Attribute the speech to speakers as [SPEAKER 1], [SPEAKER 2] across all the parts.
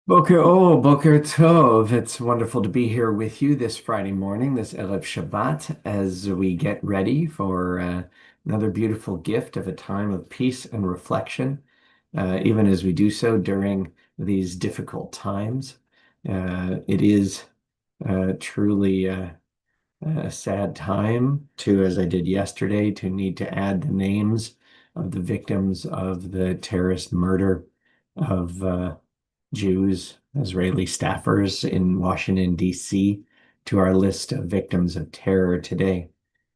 [SPEAKER 1] Boker Tov. It's wonderful to be here with you this Friday morning, this Erev Shabbat, as we get ready for another beautiful gift of a time of peace and reflection, even as we do so during these difficult times. It is truly a sad time to, as I did yesterday, to need to add the names of the victims of the terrorist murder of Jews, Israeli staffers in Washington, D.C., to our list of victims of terror today,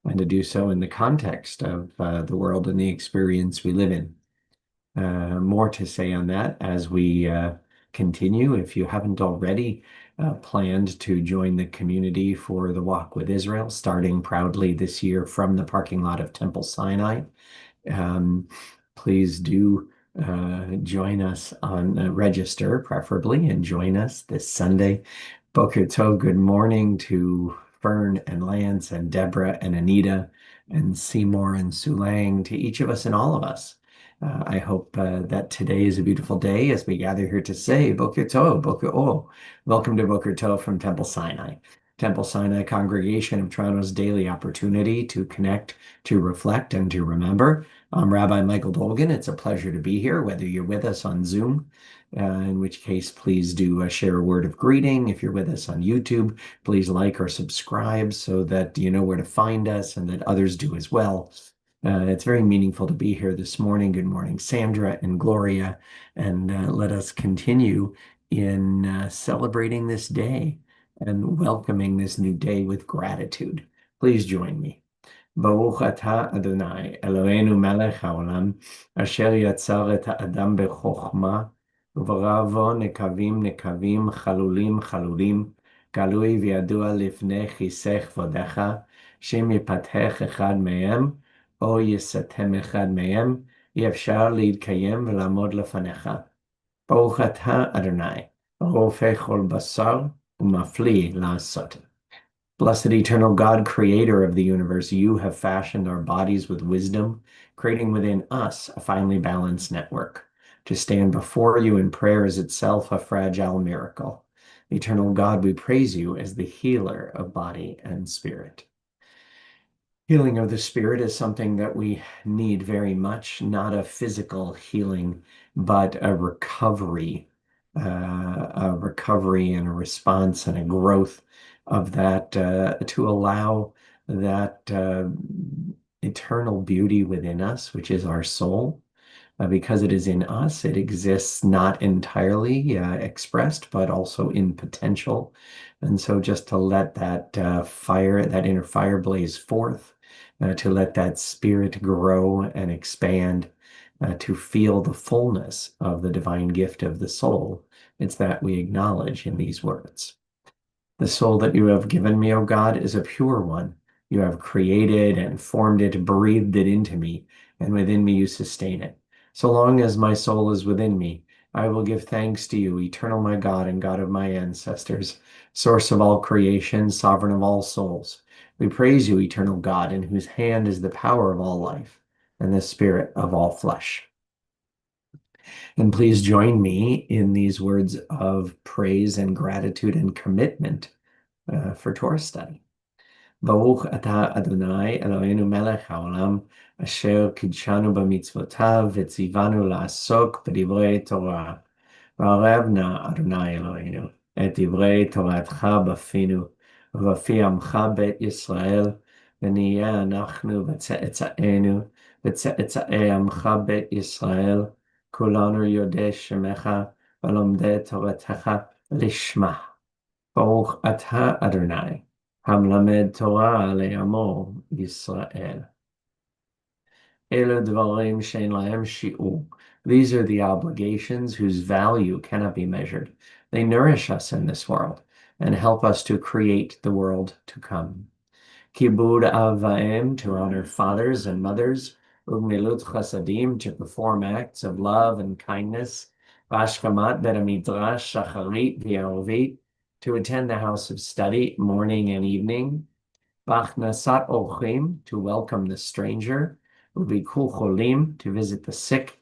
[SPEAKER 1] and to do so in the context of the world and the experience we live in. More to say on that as we continue. If you haven't already planned to join the community for the Walk with Israel, starting proudly this year from the parking lot of Temple Sinai, um, please do join us on register, preferably, and join us this Sunday. Boker Tov, good morning to Fern and Lance and Deborah and Anita and Seymour and Sulang, to each of us and all of us. I hope that today is a beautiful day as we gather here to say Boker Tov, Boker O. Welcome to Boker Tov from Temple Sinai. Temple Sinai congregation of Toronto's daily opportunity to connect, to reflect, and to remember. I'm Rabbi Michael Dolgan. It's a pleasure to be here, whether you're with us on Zoom, in which case, please do share a word of greeting. If you're with us on YouTube, please like or subscribe so that you know where to find us and that others do as well. It's very meaningful to be here this morning. Good morning, Sandra and Gloria. And let us continue in celebrating this day and welcoming this new day with gratitude. Please join me. ברוך אתה אדוני אלוהינו מלך העולם אשר יצר את האדם בחוכמה וברא בו נקבים נקבים חלולים חלולים גלוי וידוע לפני כיסא כבודך שאם יפתח אחד מהם או יסתם אחד מהם אי אפשר להתקיים ולעמוד לפניך. ברוך אתה אדוני רופא כל בשר ומפליא לעשות. Blessed eternal God, creator of the universe, you have fashioned our bodies with wisdom, creating within us a finely balanced network. To stand before you in prayer is itself a fragile miracle. Eternal God, we praise you as the healer of body and spirit. Healing of the spirit is something that we need very much, not a physical healing, but a recovery and a response and a growth of that to allow that eternal beauty within us, which is our soul. Because it is in us, it exists not entirely expressed, but also in potential. And so just to let that fire, that inner fire blaze forth, to let that spirit grow and expand, to feel the fullness of the divine gift of the soul. It's that we acknowledge in these words. The soul that you have given me, O God, is a pure one. You have created and formed it, breathed it into me, and within me you sustain it. So long as my soul is within me, I will give thanks to you, eternal my God and God of my ancestors, source of all creation, sovereign of all souls. We praise you, eternal God, in whose hand is the power of all life and the spirit of all flesh. And please join me in these words of praise and gratitude and commitment for Torah study. Baruch atah Adonai Eloheinu melech haolam asher kidshanu b'mitzvotav v'tzivanu la'asok b'divrei Torah. V'arev na Adonai Eloheinu et divrei Toratcha b'finu ובפי עמך בית ישראל, ונהיה אנחנו וצאצאינו וצאצאי עמך בית ישראל, כולנו יודעי שמך ולומדי תורתך לשמה. ברוך אתה אדוני, המלמד תורה לעמו ישראל. אלו דברים שאין להם שיעור. These are the obligations whose value cannot be measured. They nourish us in this world and help us to create the world to come. Kibud av va'em, to honor fathers and mothers. Ugmilut chasadim, to perform acts of love and kindness. Vashkamat bet midrash shacharit v'arovit, to attend the house of study morning and evening. Vachnasat ochim, to welcome the stranger. Uvikul cholim, to visit the sick.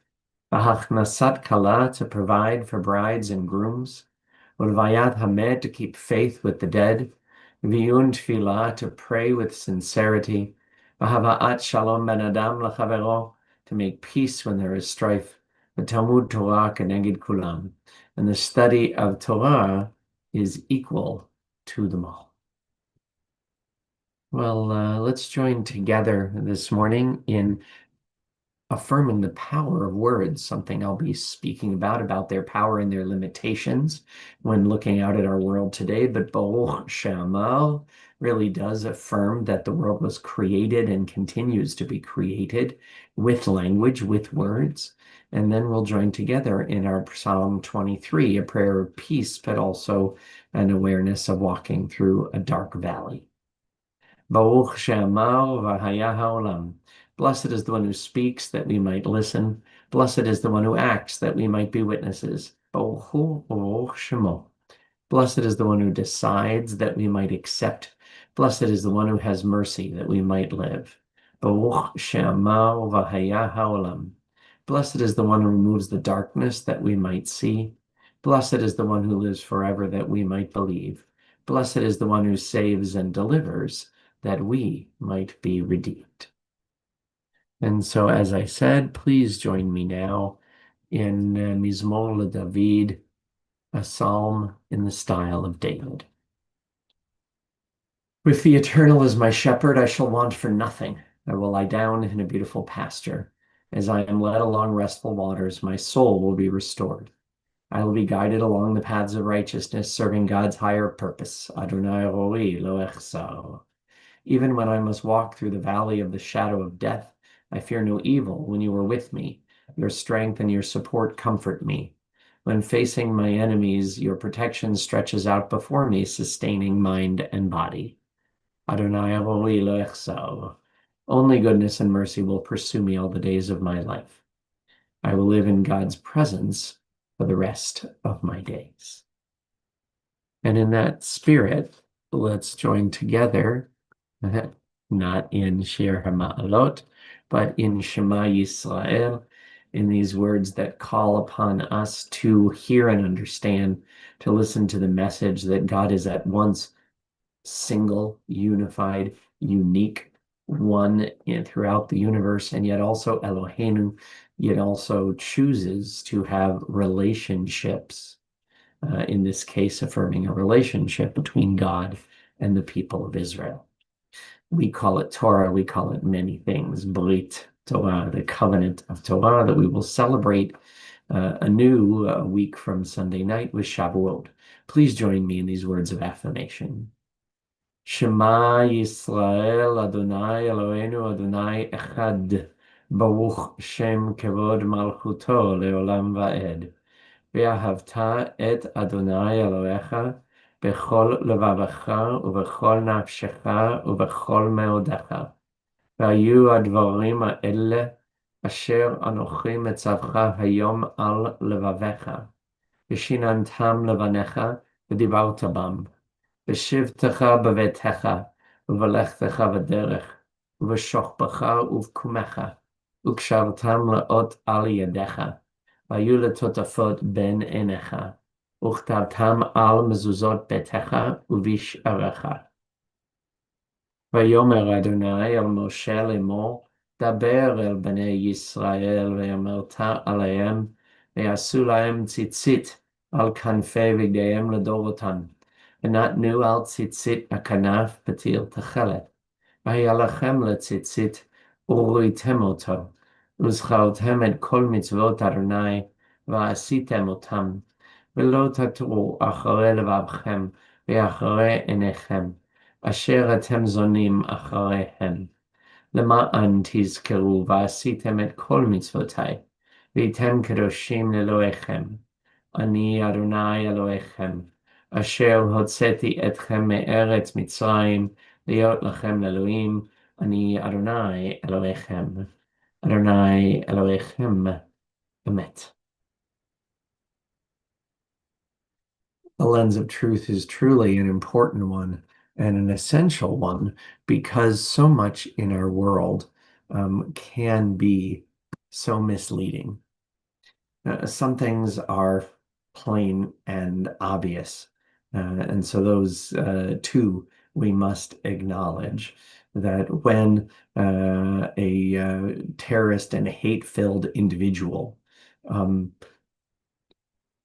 [SPEAKER 1] Vahachnasat kala, to provide for brides and grooms. Ulvayat hamed, to keep faith with the dead. V'yun tefillah, to pray with sincerity. V'hava'at shalom ben adam lechavero, to make peace when there is strife. V'talmud Torah keneged kulam, and the study of Torah is equal to them all. Well, let's join together this morning in affirming the power of words, something I'll be speaking about their power and their limitations when looking out at our world today. But Baruch She'amar really does affirm that the world was created and continues to be created with language, with words. And then we'll join together in our Psalm 23, a prayer of peace, but also an awareness of walking through a dark valley. Baruch She'amar v'haya ha'olam. Blessed is the one who speaks that we might listen. Blessed is the one who acts that we might be witnesses. Baruch Hu Baruch Shemo. Blessed is the one who decides that we might accept. Blessed is the one who has mercy that we might live. Baruch She'amar v'haya ha'olam. Blessed is the one who removes the darkness that we might see. Blessed is the one who lives forever that we might believe. Blessed is the one who saves and delivers that we might be redeemed. And so, as I said, please join me now in Mizmor LeDavid, a psalm in the style of David. With the Eternal as my shepherd, I shall want for nothing. I will lie down in a beautiful pasture. As I am led along restful waters, my soul will be restored. I will be guided along the paths of righteousness, serving God's higher purpose. Adonai roi lo echsar. Even when I must walk through the valley of the shadow of death, I fear no evil when you are with me. Your strength and your support comfort me. When facing my enemies, your protection stretches out before me, sustaining mind and body. Adonai roi lo echsar. Only goodness and mercy will pursue me all the days of my life. I will live in God's presence for the rest of my days. And in that spirit, let's join together, not in Shir HaMa'alot, but in Shema Yisrael, in these words that call upon us to hear and understand, to listen to the message that God is at once single, unified, unique, one throughout the universe, and yet also Eloheinu, yet also chooses to have relationships, in this case, affirming a relationship between God and the people of Israel. We call it Torah, we call it many things, Brit Torah, the covenant of Torah that we will celebrate a new week from Sunday night with Shavuot. Please join me in these words of affirmation. Shema Yisrael, Adonai Eloheinu, Adonai Echad, Baruch Shem Kevod Malchuto Leolam Va'ed. ואהבת את אדוני אלוהיך בכל לבבך ובכל נפשך ובכל מאודך. והיו הדברים האלה אשר אנוכי מצווך היום על לבביך, ושיננתם לבניך ודיברת בם, בשבתך בביתך ובלכתך בדרך, ובשוכבך ובקומך, וקשרתם לאות על ידיך. והיו לטוטפות בין עיניך, וכתבתם על מזוזות ביתך ובשעריך. ויאמר אדוני אל משה לאמור, דבר אל בני ישראל, ואמרת עליהם, ויעשו להם ציצית על כנפי בגדיהם לדורותם, ונתנו על ציצית הכנף פתיל תכלת. והיה לכם לציצית, וראיתם אותו. וזכרתם את כל מצוות אדוני, ועשיתם אותם, ולא תטעו אחרי לבבכם, ואחרי עיניכם, אשר אתם זונים אחריהם. למען תזכרו, ועשיתם את כל מצוותי, והייתם קדושים לאלוהיכם. אני אדוני אלוהיכם, אשר הוצאתי אתכם מארץ מצרים, להיות לכם לאלוהים, אני אדוני אלוהיכם. Adonai Elohim Emet. The lens of truth is truly an important one and an essential one because so much in our world can be so misleading. Some things are plain and obvious. And so those two we must acknowledge that when a terrorist and hate-filled individual um,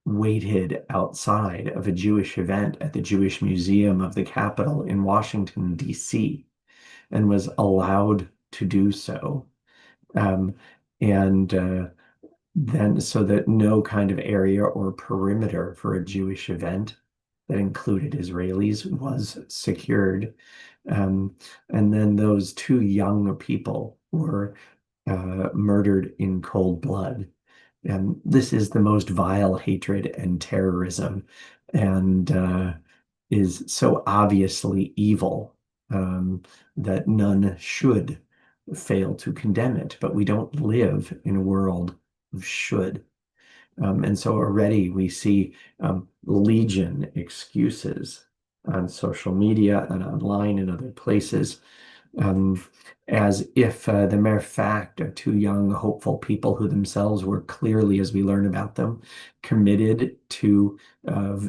[SPEAKER 1] waited outside of a Jewish event at the Jewish Museum of the Capitol in Washington, D.C., and was allowed to do so. Um, and then so that no kind of area or perimeter for a Jewish event that included Israelis was secured. Um, and then those two young people were murdered in cold blood. And this is the most vile hatred and terrorism, and is so obviously evil that none should fail to condemn it. But we don't live in a world of should. And so already we see legion excuses on social media and online and other places, um, as if the mere fact of two young, hopeful people who themselves were clearly, as we learn about them, committed to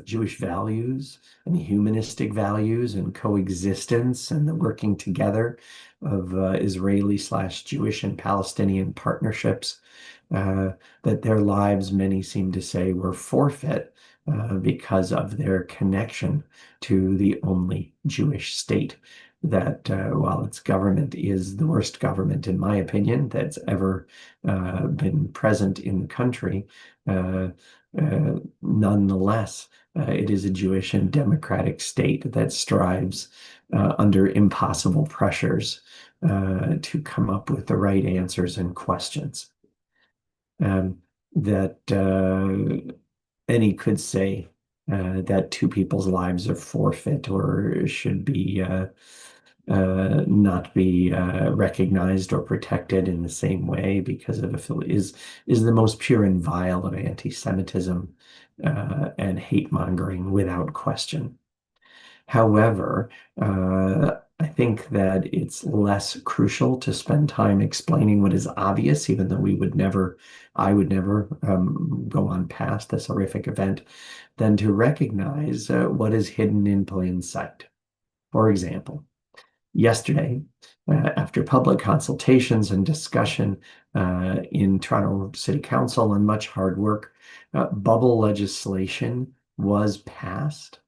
[SPEAKER 1] Jewish values and humanistic values and coexistence and the working together of Israeli/Jewish and Palestinian partnerships, uh, that their lives, many seem to say, were forfeit because of their connection to the only Jewish state that, while its government is the worst government, in my opinion, that's ever been present in the country, nonetheless, it is a Jewish and democratic state that strives under impossible pressures to come up with the right answers and questions. That any could say that two people's lives are forfeit or should be not be recognized or protected in the same way because of is the most pure and vile of anti-Semitism and hate mongering without question. However, I think that it's less crucial to spend time explaining what is obvious, even though I would never go on past this horrific event, than to recognize what is hidden in plain sight. For example, yesterday, after public consultations and discussion in Toronto City Council and much hard work, bubble legislation was passed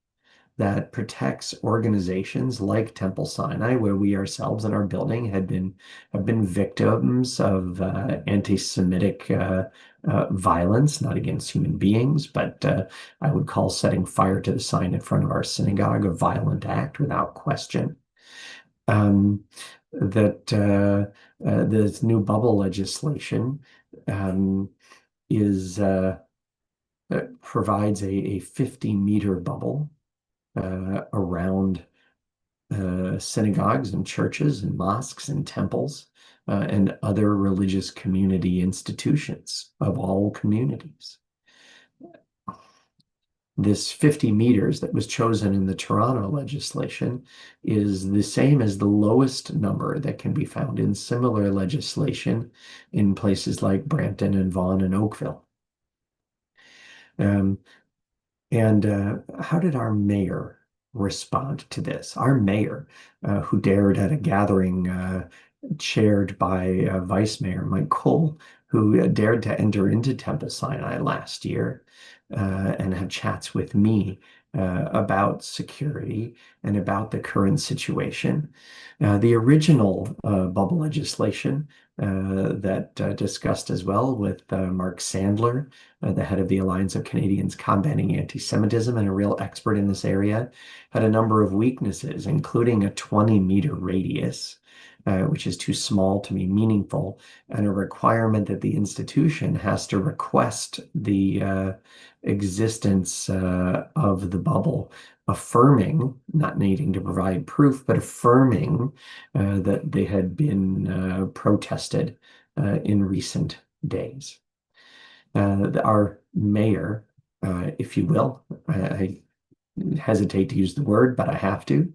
[SPEAKER 1] that protects organizations like Temple Sinai, where we ourselves in our building have been victims of anti-Semitic violence, not against human beings, but I would call setting fire to the sign in front of our synagogue a violent act without question. Um, that this new bubble legislation um, is provides a 50-meter bubble around synagogues and churches and mosques and temples and other religious community institutions of all communities. This 50 meters that was chosen in the Toronto legislation is the same as the lowest number that can be found in similar legislation in places like Brampton and Vaughan and Oakville. Um, And how did our mayor respond to this? Our mayor, who dared at a gathering chaired by Vice Mayor Mike Cole, who dared to enter into Temple Sinai last year and have chats with me about security and about the current situation. The original bubble legislation that discussed as well with Mark Sandler, the head of the Alliance of Canadians Combating Anti-Semitism and a real expert in this area, had a number of weaknesses, including a 20-meter radius, which is too small to be meaningful, and a requirement that the institution has to request the existence of the bubble, affirming, not needing to provide proof, but affirming that they had been protested in recent days. Our mayor, if you will, I hesitate to use the word, but I have to,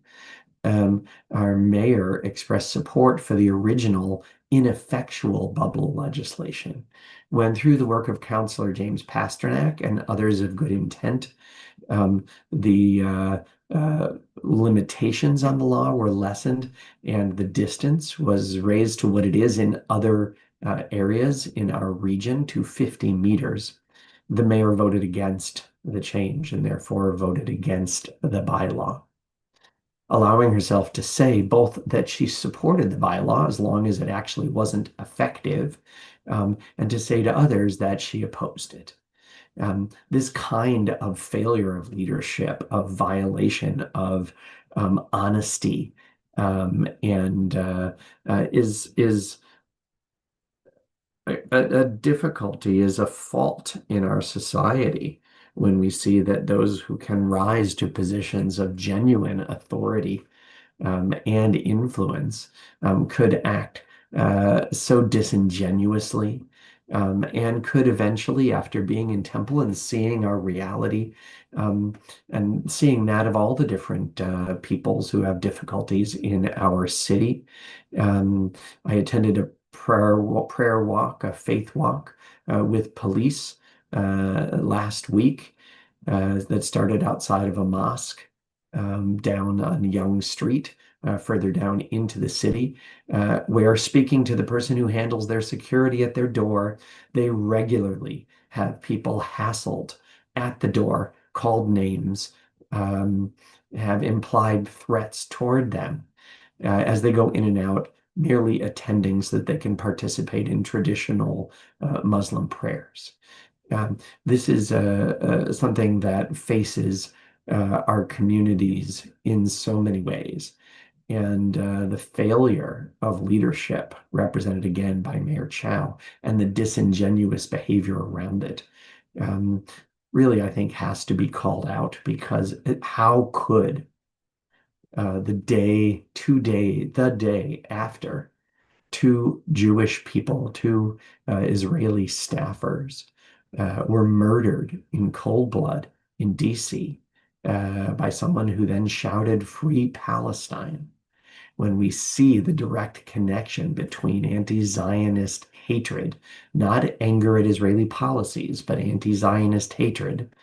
[SPEAKER 1] our mayor expressed support for the original ineffectual bubble legislation, when through the work of Councillor James Pasternak and others of good intent, the limitations on the law were lessened and the distance was raised to what it is in other areas in our region to 50 meters. The mayor voted against the change and therefore voted against the bylaw, allowing herself to say both that she supported the bylaw as long as it actually wasn't effective, and to say to others that she opposed it. This kind of failure of leadership, of violation of honesty, and is a difficulty, is a fault in our society when we see that those who can rise to positions of genuine authority and influence could act so disingenuously, and could eventually, after being in Temple and seeing our reality, um, and seeing that of all the different peoples who have difficulties in our city. I attended a prayer walk, a faith walk with police last week that started outside of a mosque down on Young Street, further down into the city, where, speaking to the person who handles their security at their door, they regularly have people hassled at the door, called names, um, have implied threats toward them as they go in and out, merely attending so that they can participate in traditional Muslim prayers. This is something that faces our communities in so many ways. And the failure of leadership, represented again by Mayor Chow, and the disingenuous behavior around it, um, really, I think, has to be called out, because how could the day after two Jewish people, two Israeli staffers, were murdered in cold blood in DC by someone who then shouted, "Free Palestine," when we see the direct connection between anti-Zionist hatred, not anger at Israeli policies, but anti-Zionist hatred,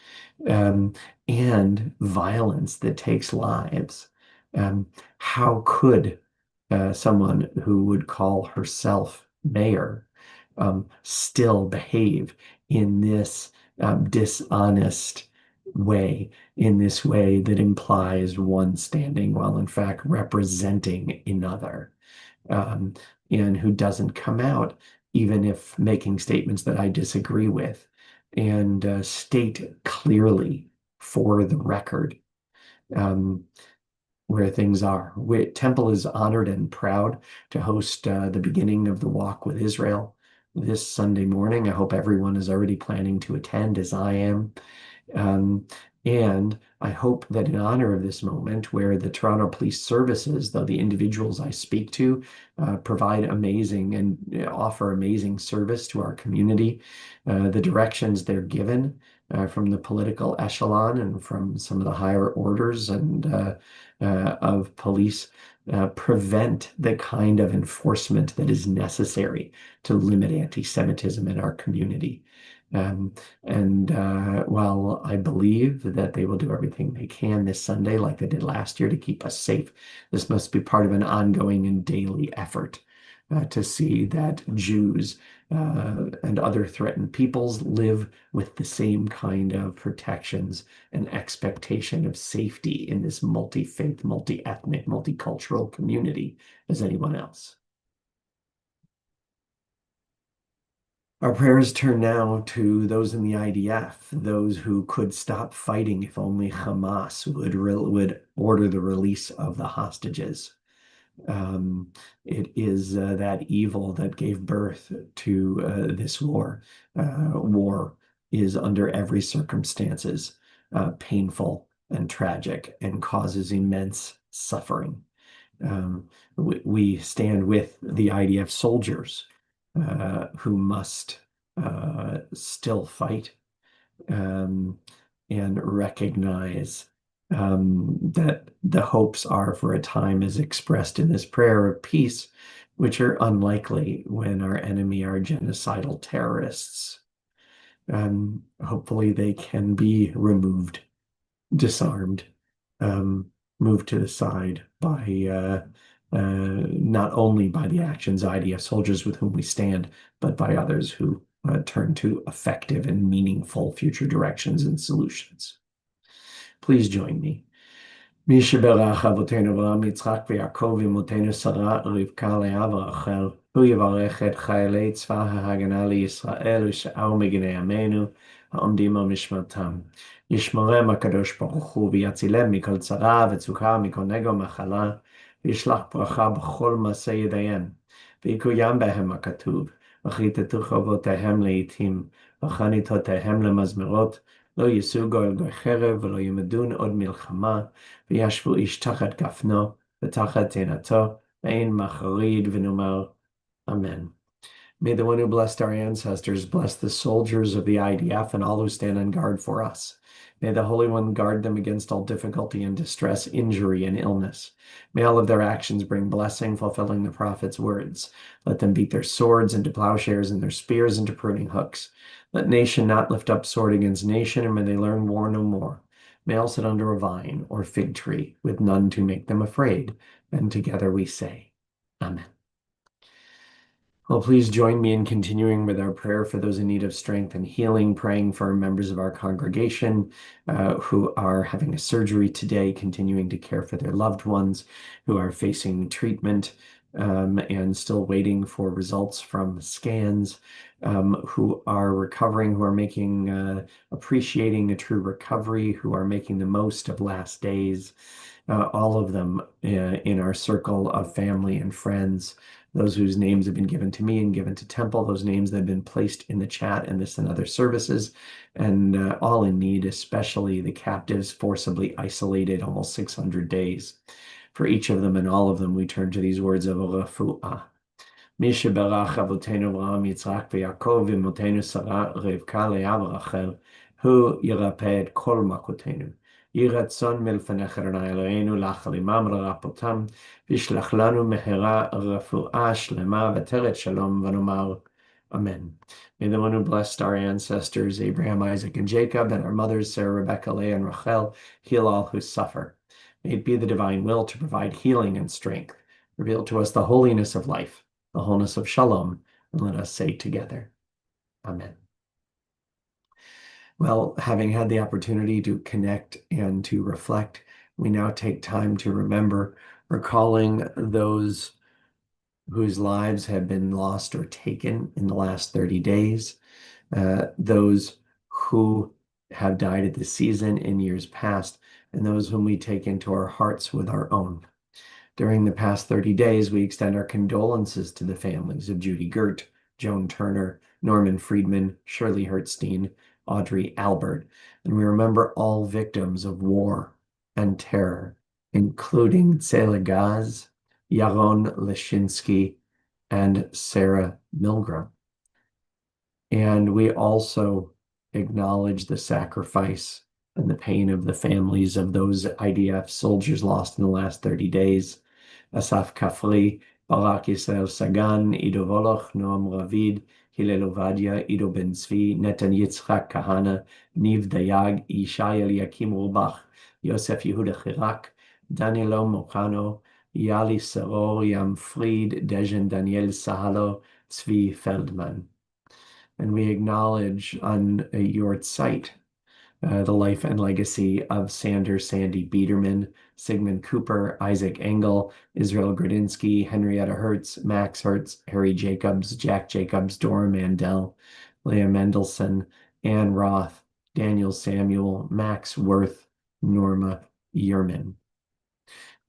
[SPEAKER 1] um, and violence that takes lives. Um, how could someone who would call herself mayor still behave in this dishonest way, in this way that implies one standing while in fact representing another, um, and who doesn't come out, even if making statements that I disagree with, and state clearly for the record um, where things are. Temple is honored and proud to host the beginning of the Walk with Israel this Sunday morning. I hope everyone is already planning to attend, as I am. Um, and I hope that in honor of this moment, where the Toronto Police Services, though the individuals I speak to provide amazing and offer amazing service to our community, the directions they're given from the political echelon and from some of the higher orders and of police prevent the kind of enforcement that is necessary to limit anti-Semitism in our community. And while I believe that they will do everything they can this Sunday, like they did last year, to keep us safe, this must be part of an ongoing and daily effort to see that Jews and other threatened peoples live with the same kind of protections and expectation of safety in this multi-faith, multi-ethnic, multicultural community as anyone else. Our prayers turn now to those in the IDF, those who could stop fighting if only Hamas would order the release of the hostages. It is that evil that gave birth to this war. War is under every circumstances painful and tragic and causes immense suffering. Um, we stand with the IDF soldiers who must still fight, um, and recognize that the hopes are for a time as expressed in this prayer of peace, which are unlikely when our enemy are genocidal terrorists. Hopefully they can be removed, disarmed, um, moved to the side by not only by the actions IDF soldiers with whom we stand, but by others who turn to effective and meaningful future directions and solutions. Please join me. מי שברך אבותינו אברהם, יצחק ויעקב ואמותינו שרה, רבקה, לאה ורחל, הוא יברך את חיילי צבא ההגנה לישראל ושאר מגיני עמנו העומדים על משמרתם. ישמרם הקדוש ברוך הוא ויצילם מכל צרה וצוקה, מכל נגע ומחלה, וישלח ברכה בכל מעשה ידיהם. ויקוים בהם הכתוב, וכיתתו חרבותיהם לעתים, וחניתותיהם למזמרות, לא ייסעו גוי אל גוי חרב ולא ילמדון עוד מלחמה, וישבו איש תחת גפנו ותחת תאנתו, ואין מחריד ונאמר אמן. May the one who blessed our ancestors bless the soldiers of the IDF and all who stand on guard for us. May the Holy One guard them against all difficulty and distress, injury and illness. May all of their actions bring blessing, fulfilling the prophet's words. Let them beat their swords into plowshares and their spears into pruning hooks. Let nation not lift up sword against nation, and may they learn war no more. May all sit under a vine or fig tree with none to make them afraid. And together we say, Amen. Well, please join me in continuing with our prayer for those in need of strength and healing, praying for members of our congregation who are having a surgery today, continuing to care for their loved ones who are facing treatment and still waiting for results from scans, who are recovering, who are making, appreciating a true recovery, who are making the most of last days, all of them in our circle of family and friends. Those whose names have been given to me and given to Temple, those names that have been placed in the chat and this and other services, and all in need, especially the captives forcibly isolated almost 600 days. For each of them and all of them, we turn to these words of refuah. מי שברך אבותינו אברהם, יצחק ויעקב ואמותינו שרה, רבקה, לאה ורחל, הוא ירפא את כל מכותינו. יהי רצון מלפניך אדוני אלוהינו להחל עמם ולרפאותם, וישלח לנו מהרה רפואה שלמה ותרת שלום, ונאמר Amen. May the one who blessed our ancestors, Abraham, Isaac, and Jacob, and our mothers, Sarah, Rebecca, Leah, and Rachel, heal all who suffer. May it be the divine will to provide healing and strength. Reveal to us the holiness of life, the wholeness of shalom, and let us say together, Amen. Well, having had the opportunity to connect and to reflect, we now take time to remember, recalling those whose lives have been lost or taken in the last 30 days, those who have died at this season in years past, and those whom we take into our hearts with our own. During the past 30 days, we extend our condolences to the families of Judy Gert, Joan Turner, Norman Friedman, Shirley Hertzstein, Audrey Albert, and we remember all victims of war and terror, including Tsela Gaz, Yaron Leshinsky, and Sarah Milgram. And we also acknowledge the sacrifice and the pain of the families of those IDF soldiers lost in the last 30 days. Asaf Kafri, Barak Yisrael Sagan, Ido Voloch, Noam Ravid, Hillel Ovadia, Ido Ben Zvi, Netan Yitzchak Kahana, Niv Dayag, Yishai Eliakim Rubach, Yosef Yehuda Chirak, Danielo Mokano, Yali Saror, Yam Fried, Dejan Daniel Sahalo, Tzvi Feldman. And we acknowledge on Yahrzeit the life and legacy of Sandy Biederman, Sigmund Cooper, Isaac Engel, Israel Gradinsky, Henrietta Hertz, Max Hertz, Harry Jacobs, Jack Jacobs, Dora Mandel, Leah Mendelson, Ann Roth, Daniel Samuel, Max Worth, Norma Yerman.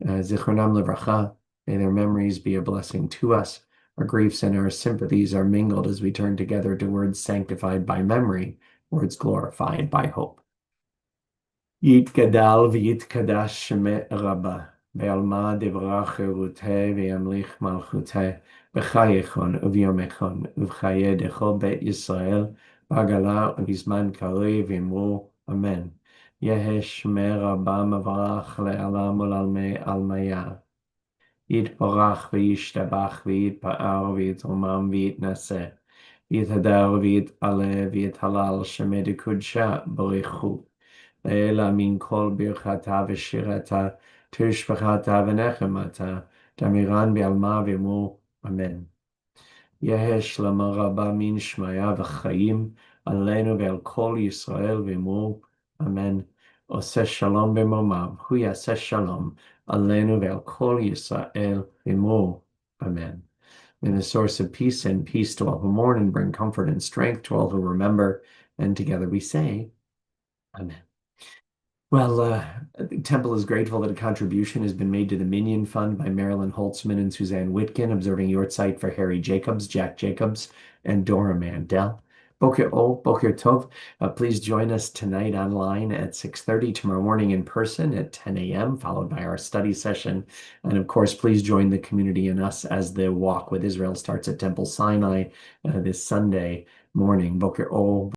[SPEAKER 1] Zichronam Livracha, may their memories be a blessing to us. Our griefs and our sympathies are mingled as we turn together to words sanctified by memory, words glorified by hope. יתגדל ויתקדש שמי רבה, בעלמא דברה חירותי וימליך מלכותי, בחייכון וביומכון ובחיי דכל בית ישראל, בעגלה ובזמן קריב אמרו אמן. יהא שמי רבה מברך לעולם ולעלמי עלמיה. יתברך וישתבח ויתפאר ויתרומם ויתנשא. ויתהדר ויתעלה ויתהלל שמי דקודשה בריחו. לעילא מן כל ברכתה ושירתה, תשבחתה ונחמתה, תמירן בעלמא ואמור אמן. יהא שלמה רבה מן שמיה וחיים עלינו ועל כל ישראל ואמור אמן. עושה שלום במרומיו, הוא יעשה שלום עלינו ועל כל ישראל ואמור amen. May the source of peace and peace to all who mourn and bring comfort and strength to all who remember. And together we say, Amen. Well, the Temple is grateful that a contribution has been made to the Minion Fund by Marilyn Holtzman and Suzanne Whitkin, observing Yahrzeit for Harry Jacobs, Jack Jacobs, and Dora Mandel. Boker Tov. Please join us tonight online at 6:30, tomorrow morning in person at 10 a.m., followed by our study session. And of course, please join the community and us as the Walk with Israel starts at Temple Sinai this Sunday morning. Boker